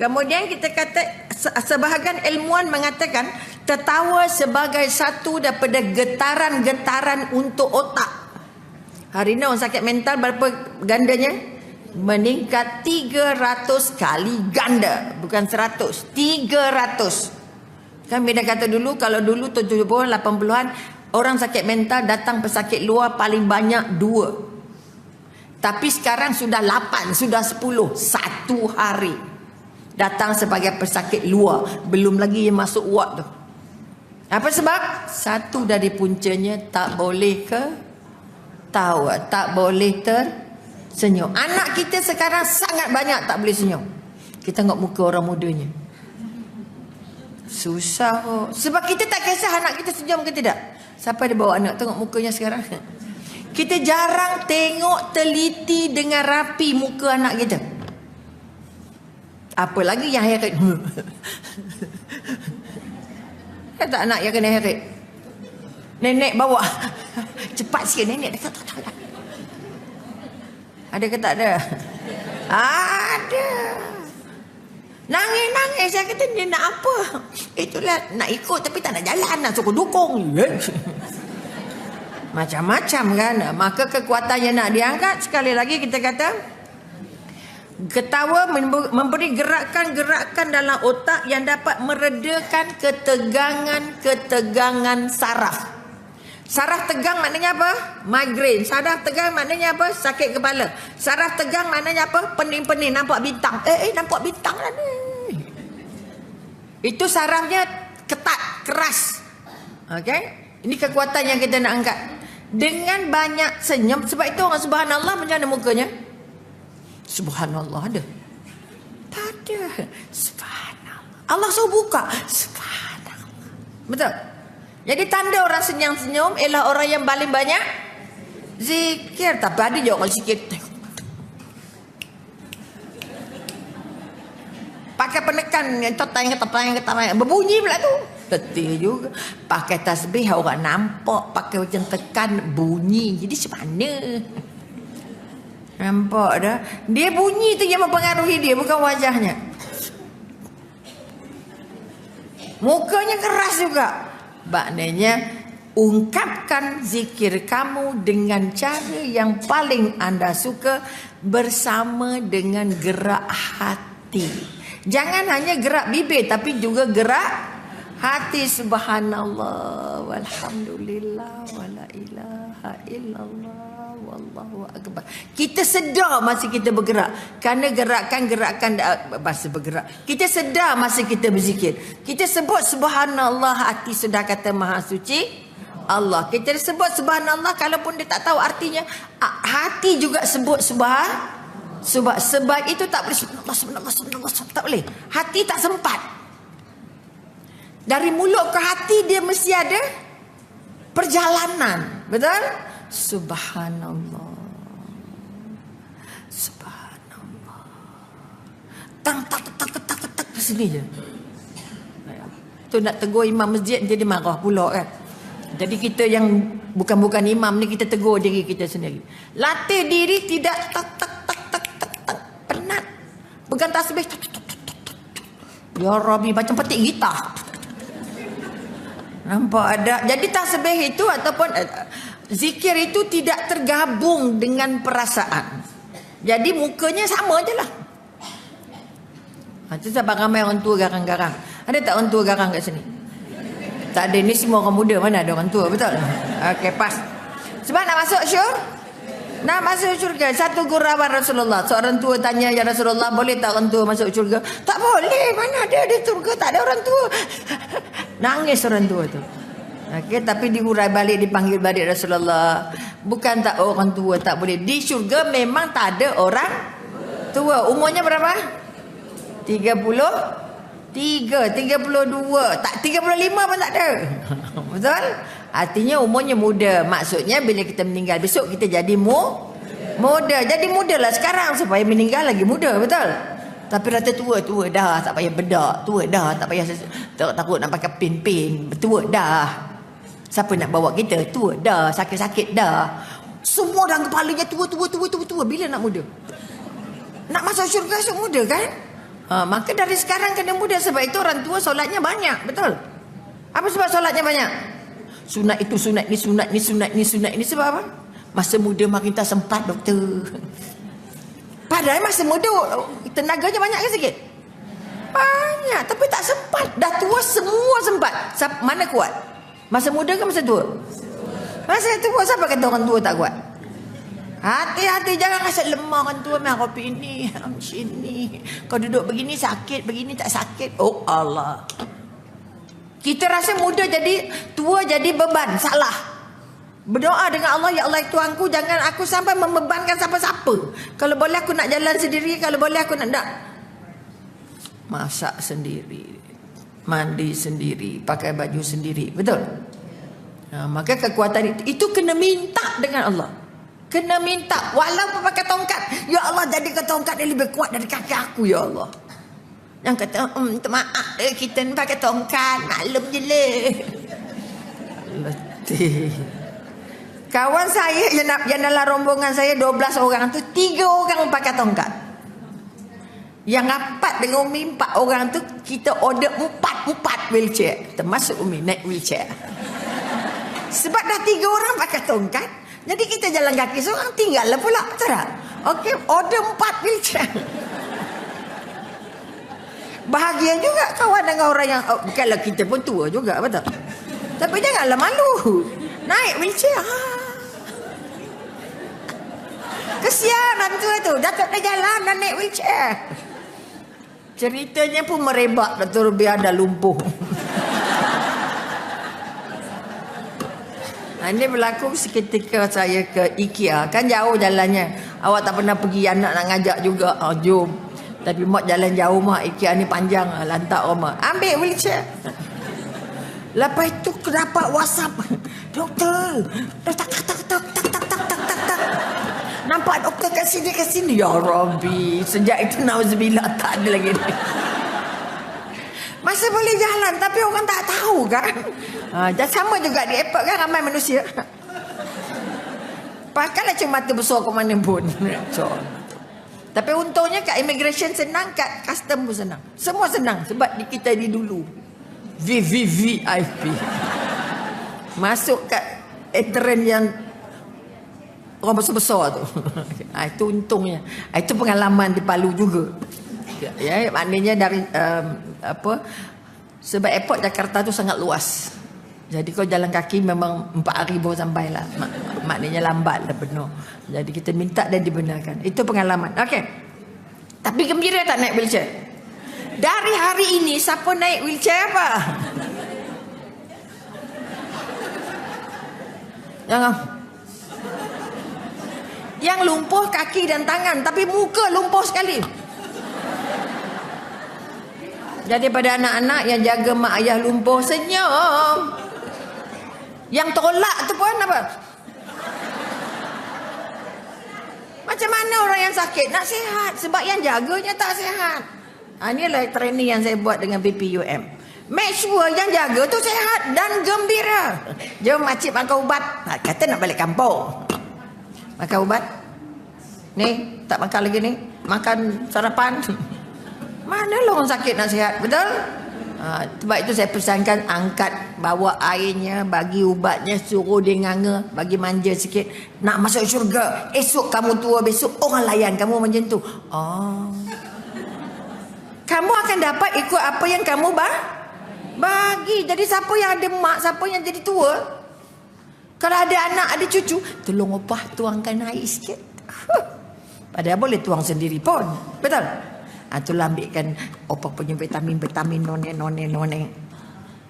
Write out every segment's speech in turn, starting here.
Kemudian kita kata, sebahagian ilmuwan mengatakan tertawa sebagai satu daripada getaran-getaran untuk otak. Hari ini orang sakit mental berapa gandanya? Meningkat 300 kali ganda. Bukan 100, 300. Kan beda kata dulu, kalau dulu 70-an, 80-an, orang sakit mental datang pesakit luar paling banyak 2. Tapi sekarang sudah 8, sudah 10. Satu hari datang sebagai pesakit luar. Belum lagi yang masuk ward tu. Apa sebab? Satu dari puncanya, tak boleh tawa, tak boleh tersenyum. Anak kita sekarang sangat banyak tak boleh senyum. Kita tengok muka orang mudanya, susah. Sebab kita tak kisah anak kita senyum ke tidak. Siapa dia bawa anak, tengok mukanya sekarang. Kita jarang tengok teliti dengan rapi muka anak kita. Apa lagi yang herit. Kata anak yang kena herit, nenek bawa. Cepat sikit nenek dekat. Ada ke tak ada? Ada. Nangis. Saya kata dia nak apa? Itulah nak ikut tapi tak nak jalan, nak suruh dukung. Macam-macam kan. Maka kekuatan yang nak diangkat, sekali lagi kita kata, ketawa memberi gerakan-gerakan dalam otak yang dapat meredakan ketegangan saraf. Saraf tegang maknanya apa? Migrain. Saraf tegang maknanya apa? Sakit kepala. Saraf tegang maknanya apa? Pening-pening, nampak bintang. Nampak bintang lah ni. Itu sarafnya ketat, keras. Okey? Ini kekuatan yang kita nak angkat. Dengan banyak senyum. Sebab itu orang subhanallah macam mana mukanya? Subhanallah ada? Tak ada. Subhanallah. Allah suruh buka. Subhanallah. Betul? Jadi tanda orang senyum-senyum ialah orang yang paling banyak zikir. Tapi ada je orang zikir pakai penekan, berbunyi pula tu. Betul juga. Pakai tasbih orang nampak, pakai macam tekan bunyi. Jadi macam mana? Nampak dah. Dia bunyi tu yang mempengaruhi dia, bukan wajahnya. Mukanya keras juga. Maknanya ungkapkan zikir kamu dengan cara yang paling anda suka bersama dengan gerak hati. Jangan hanya gerak bibir tapi juga gerak hati. Subhanallah walhamdulillah wala ilaha illallah wallahu akbar. Kita sedar masa kita bergerak, kerana gerakan-gerakan masa bergerak kita sedar masa kita berzikir. Kita sebut subhanallah, hati sudah kata maha suci Allah. Kita sebut subhanallah kalaupun dia tak tahu artinya, hati juga sebut sebab itu tak boleh subhanallah, tak boleh. Hati tak sempat. Dari mulut ke hati dia mesti ada perjalanan. Betul? Subhanallah. Subhanallah. Tak ke sini je. Tu nak tegur imam masjid jadi marah pula kan. Jadi kita yang bukan imam ni, kita tegur diri kita sendiri. Latih diri tidak tak penat. Pegang tasbih. Ya Rabbi, macam petik gitar. Nampak ada. Jadi tasbih itu ataupun zikir itu tidak tergabung dengan perasaan. Jadi mukanya sama je lah. Itu sebab ramai orang tua garang-garang. Ada tak orang tua garang kat sini? Tak ada. Ni semua orang muda, mana ada orang tua, betul? Okey, pas. Sebab nak masuk syurga. Satu gurauan Rasulullah. Seorang tua tanya, ya Rasulullah, boleh tak orang tua masuk syurga? Tak boleh. Mana ada di syurga tak ada orang tua. Nangis orang tua tu. Okey, tapi dihurai balik, dipanggil balik Rasulullah. Bukan tak orang tua tak boleh. Di syurga memang tak ada orang tua. Umurnya berapa? 33, 32, tak 35 pun tak ada. Betul? Artinya umurnya muda. Maksudnya bila kita meninggal besok kita jadi muda. Jadi mudalah sekarang supaya meninggal lagi muda, betul? Tapi rata tua dah, tak payah bedak. Tua dah, tak payah takut nak pakai pin. Tua dah. Siapa nak bawa kita? Tua dah, sakit-sakit dah. Semua dalam kepalanya tua. Bila nak muda? Nak masuk syurga esok muda kan? Maka dari sekarang kena muda. Sebab itu orang tua solatnya banyak. Betul? Apa sebab solatnya banyak? Sunat itu, sunat ni, sunat ni, sunat ni, sunat ni. Sebab apa? Masa muda makin tak sempat, doktor. Padahal masa muda tenaganya banyak ke sikit? Banyak, tapi tak sempat. Dah tua semua sempat. Mana kuat? Masa muda ke masa tua? Masa tua. Siapa kata orang tua tak kuat? Hati-hati, jangan rasa lemah orang tua. Main kopi ini, sini. Kau duduk begini sakit, begini tak sakit. Oh Allah. Kita rasa muda jadi tua jadi beban. Salah. Berdoa dengan Allah, ya Allah Tuhanku, jangan aku sampai membebankan siapa-siapa. Kalau boleh aku nak jalan sendiri, kalau boleh aku nak masak sendiri, mandi sendiri, pakai baju sendiri. Betul? Maka kekuatan itu kena minta dengan Allah. Kena minta, walaupun pakai tongkat. Ya Allah, jadikan tongkat dia lebih kuat dari kaki aku, ya Allah. Yang kata, minta maaf kita ni pakai tongkat, maklum je lah. Letih. Kawan saya yang dalam rombongan saya 12 orang tu, 3 orang pakai tongkat. Yang rapat dengan Umi 4 orang tu, kita order 4 wheelchair. Termasuk Umi naik wheelchair. Sebab dah 3 orang pakai tongkat, jadi kita jalan kaki seorang, tinggal lah pula. Betul tak? Okey, order 4 wheelchair. Bahagia juga kawan dengan orang yang bukanlah kita pun tua juga, betul? Tapi janganlah malu. Naik wheelchair. Kesian orang tua tu, dah tak ada jalan, dah naik wheelchair. Ceritanya pun merebak, Datuk biar dah lumpuh. Ini berlaku seketika saya ke IKEA. Kan jauh jalannya. Awak tak pernah pergi, anak nak ngajak juga. Jom. Tapi mak jalan jauh mak, IKEA ni panjang. Lantak rumah. Ambil wheelchair. Lepas itu dapat WhatsApp. Doktor. Tak. Nampak doktor kat sini. Ya Rabbi. Sejak itu nauzubillah tak ada lagi. Masih boleh jalan, tapi orang tak tahu kan. Sama juga di airport kan, ramai manusia. Pakailah cuma mata besar ke mana pun. Tapi untungnya kat immigration senang, kat custom pun senang. Semua senang sebab kita di dulu VIP. Masuk kat entrance yang orang besar-besar tu. Itu untungnya. Itu pengalaman di Palu juga. Ya, maknanya dari sebab airport Jakarta tu sangat luas. Jadi kau jalan kaki memang 4 hari baru sampai lah. Maknanya lambat lah benar. Jadi kita minta dan dibenarkan. Itu pengalaman. Okey. Tapi gembira tak naik wheelchair? Dari hari ini siapa naik wheelchair apa? Jangan. Yang lumpuh kaki dan tangan, tapi muka lumpuh sekali. Jadi pada anak-anak yang jaga mak ayah lumpuh, senyum. Yang tolak tu pun apa? Macam mana orang yang sakit nak sihat? Sebab yang jaganya tak sihat. Inilah training yang saya buat dengan BPUM. Make sure yang jaga tu sihat dan gembira. Jom makcik makan ubat. Kata nak balik kampung. Makan ubat. Ni, tak makan lagi ni. Makan sarapan. Mana lah orang sakit nak sihat, betul? Sebab itu saya pesankan angkat, bawa airnya, bagi ubatnya, suruh dia nganga, bagi manja sikit. Nak masuk syurga, esok kamu tua, besok orang layan kamu macam tu. Kamu akan dapat ikut apa yang kamu bagi. Jadi siapa yang ada mak, siapa yang jadi tua, kalau ada anak, ada cucu, tolong opah tuangkan air sikit. Padahal boleh tuang sendiri pun, betul? Itulah ambilkan opah punya vitamin none.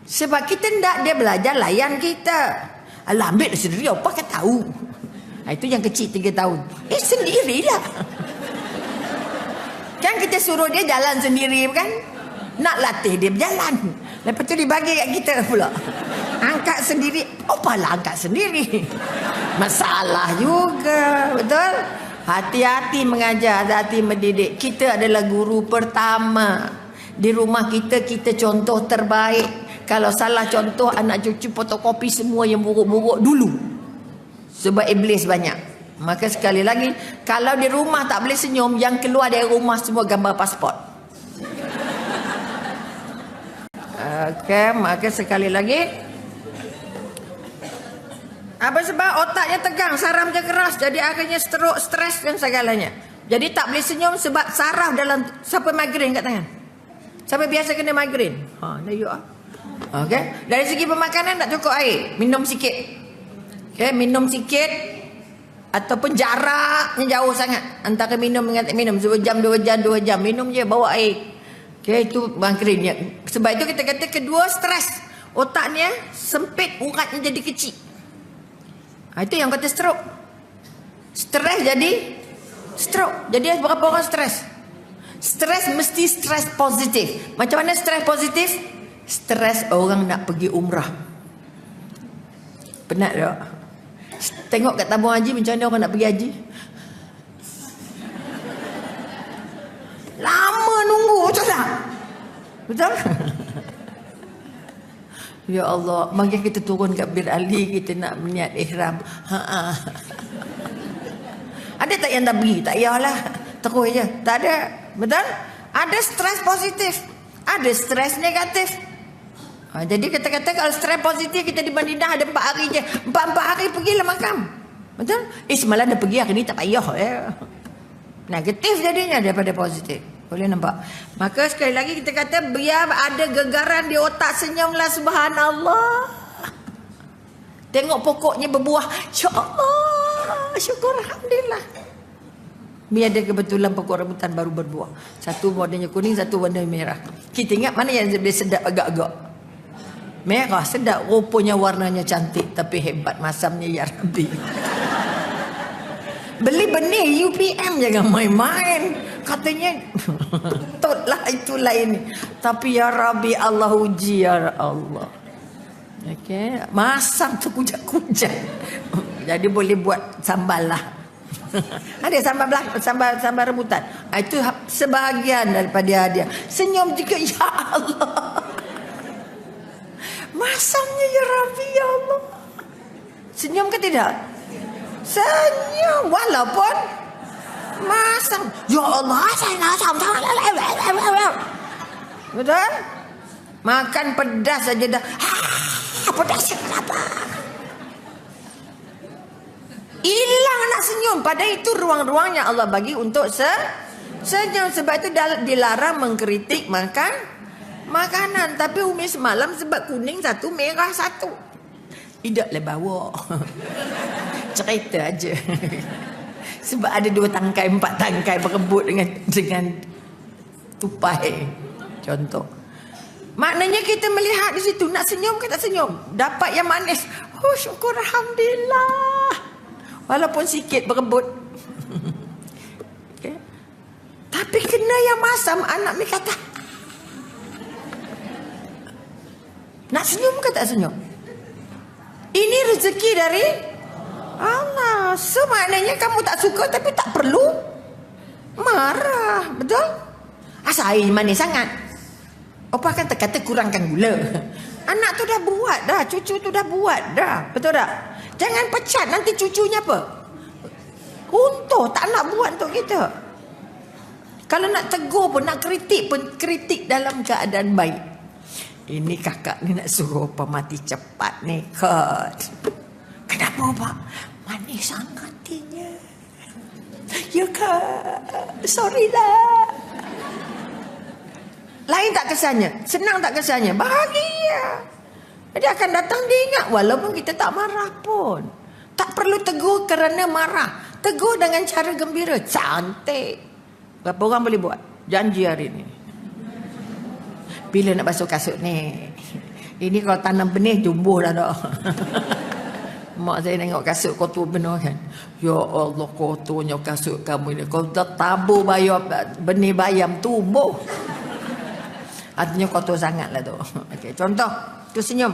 Sebab kita tak, dia belajar layan kita. Alah, ambil sendiri, opah kan tahu. Itu yang kecil 3 tahun. Sendirilah. Kan kita suruh dia jalan sendiri kan? Nak latih dia berjalan. Lepas tu dibagi kat kita pula. Angkat sendiri. Opah lah angkat sendiri. Masalah juga, betul? Hati-hati mengajar, hati-hati mendidik. Kita adalah guru pertama. Di rumah kita, kita contoh terbaik. Kalau salah contoh, anak cucu fotokopi semua yang buruk-buruk dulu. Sebab iblis banyak. Maka sekali lagi, kalau di rumah tak boleh senyum, yang keluar dari rumah semua gambar pasport. Okey, maka sekali lagi. Apa sebab otaknya tegang, sarafnya keras, jadi akhirnya stroke, stres dan segalanya. Jadi tak boleh senyum sebab saraf dalam, siapa migrain kat tangan? Siapa biasa kena migrain? Dah you ah. Okey, dari segi pemakanan tak cukup air, minum sikit. Okey, minum sikit ataupun jaraknya jauh sangat antara minum dengan tak minum, 2 jam, 2 jam, 2 jam, minum je bawa air. Okey, itu migrainnya. Sebab itu kita kata kedua stres. Otaknya sempit, uratnya jadi kecil. Itu yang kata stroke. Stres jadi stroke. Jadi berapa orang stres? Stres mesti stres positif. Macam mana stres positif? Stres orang nak pergi umrah. Penat tak? Tengok kat tabung haji macam mana orang nak pergi haji. Lama nunggu, betul tak? Betul? Ya Allah, mari kita turun kat Bir Ali, kita nak niat ihram. Ada tak yang tak pergi? Tak payahlah. Terus je. Tak ada. Betul? Ada stres positif. Ada stres negatif. Jadi kita kata kalau stres positif kita di Madinah ada 4 hari je. 4 hari pergilah makam. Betul? Semalam dah pergi, hari ni tak payah. Negatif jadinya daripada positif. Boleh nampak? Maka sekali lagi kita kata biar ada gegaran di otak, senyumlah, subhanallah. Tengok pokoknya berbuah, ya Allah, syukur alhamdulillah. Biar ada kebetulan pokok rambutan baru berbuah. Satu warnanya kuning, satu warna merah. Kita ingat mana yang lebih sedap agak-agak? Merah sedap, rupanya warnanya cantik tapi hebat masamnya ya Rabbi. Beli benih UPM jangan main-main. Katanya totlah itu lain. Tapi ya Rabbi Allah uji ya Allah. Okey, masam tu kujak-kujak. Jadi boleh buat sambal lah. Ada sambal rambutan. Itu sebahagian daripada hadiah. Senyum juga ya Allah. Masamnya ya Rabbi ya Allah. Senyum ke tidak? Senyum walaupun masam. Ya Allah, asam. Betul? Makan pedas saja dah. Pedas kenapa? Hilang nak senyum. Padahal itu ruang-ruangnya Allah bagi untuk senyum. Sebab itu dilarang mengkritik makanan. Tapi Umi semalam sebab kuning satu, merah satu. Tidaklah bawa. Cerita aja. Sebab ada 2 tangkai, 4 tangkai berebut dengan tupai. Contoh. Maknanya kita melihat di situ, nak senyum ke tak senyum? Dapat yang manis. Oh syukur alhamdulillah. Walaupun sikit berebut. Okay. Tapi kena yang masam, anak ni kata. Nak senyum ke tak senyum? Ini rezeki dari Allah. So maknanya kamu tak suka tapi tak perlu marah. Betul? Asal air manis sangat. Opa kan terkata kurangkan gula. Anak tu dah buat dah. Cucu tu dah buat dah. Betul tak? Jangan pecat nanti cucunya apa? Runtuh. Tak nak buat untuk kita. Kalau nak tegur pun, nak kritik pun, kritik dalam keadaan baik. Ini kakak ni nak suruh Opa mati cepat ni. Kenapa Pak? Manis sangat hatinya. Ya Kak. Sorry lah. Lain tak kesannya? Senang tak kesannya? Bahagia. Dia akan datang dia ingat. Walaupun kita tak marah pun. Tak perlu tegur kerana marah. Tegur dengan cara gembira. Cantik. Berapa orang boleh buat? Janji hari ni. Bila nak basuh kasut ni? Ini kalau tanam benih tumbuh dah dah. Mak saya tengok kasut kotor benar kan. Ya Allah kotornya kasut kamu ni. Kalau dah tabur benih bayam tumbuh. Artinya kotor sangat lah tu. Okay, contoh. Tu senyum.